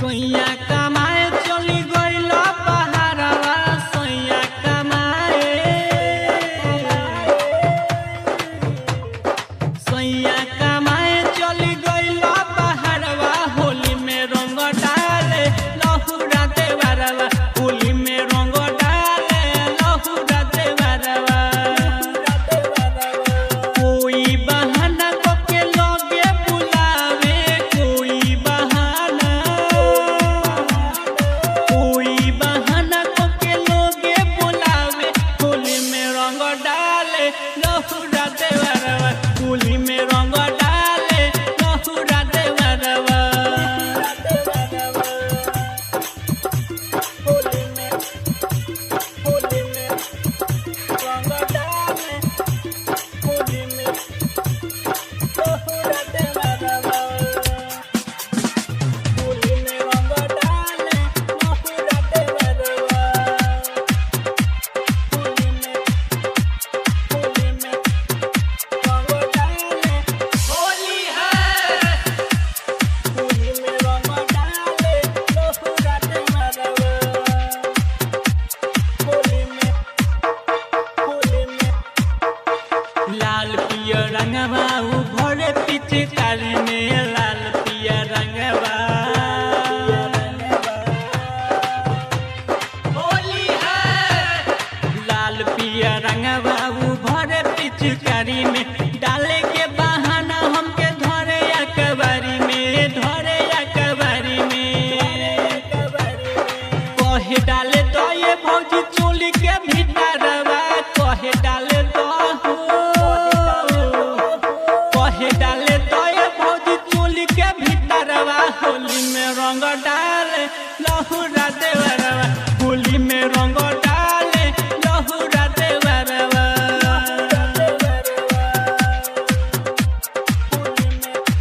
सोइया कमाए चली गइल बहरवा सोइया कमाए चली गइल बहरवा होली में रंग डाले लहुरा देवरवा होली में रंग डाले लहुरा देवरवा कोई बहाना के लगे बुलावे कोई बहाना के लगे बुलावे होली में रंग डाले लहुरा देवरवा होली में रंग डाले लहुरा देवरवा होली में रंग डाले होली में लहुरा देवरवा होली में रंग डाले लहुरा देवरवा होली में रंग डाले होली है होली में रंग डाले लहुरा देवरवा होली में लाल पियर रंगवा भरे पिचकारी में लाल पियर रंगवा होली है लाल पियर रंगवा भरे पिचकारी में डाले के बहाना हमके धरे अकबारी में कहे डाले तो ये भौजी चोली के भीतरवा कहे डाले तो ये भौजी चोली के भीतरवा होली में रंग डाले लहुरा देवरवा होली में रंग डाले लहुरा देवरवा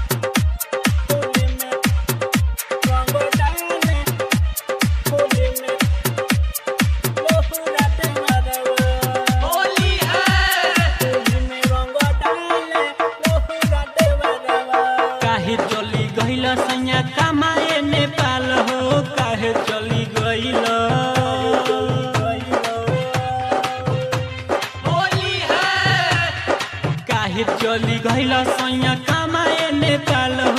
होली में रंग डाले होली में लहुरा देवरवा होली है होली में रंग डाले लहुरा देवरवा काहे चली गइल सैया कमाए नेपाल हो काहे चली गइल होली है काहे चली गइल सैया कमाए नेपाल हो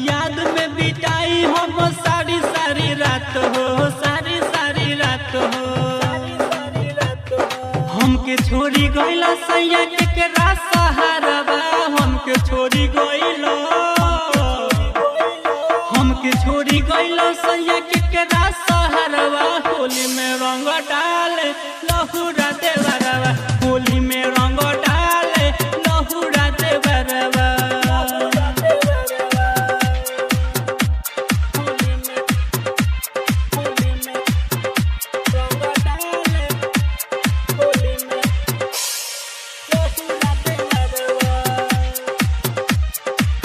याद में बिताई हम सारी रात हो हमके छोड़ी गइल सैया केकरा सहारवा हमके छोड़ी गइल सैया केकरा सहारवा होली में रंग डाले लहुरा देवरवा होली में रंग डाले लहुरा देवरवा होली में रंग डाले होली में लहुरा देवरवा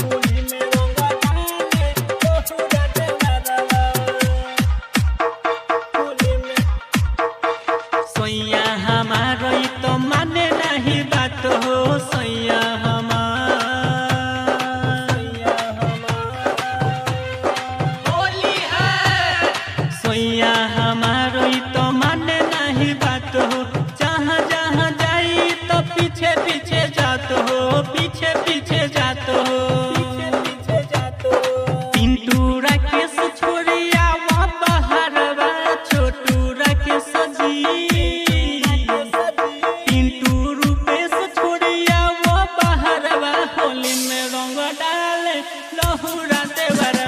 होली में रंग डाले लहुरा देवरवा होली में सोइया हमार ई तो माने नहीं बात हो सोइया होली है सोइया हमार ई तो माने नहीं बात हो जहाँ जाई तो पीछे जात हो पिंटू राकेश छोड़िया वहाँ बहरवा छोटू राकेश जी पिंटू रूपेश छोड़िया वो बहरवा होली में रंग डाले लहुरा देवरवा।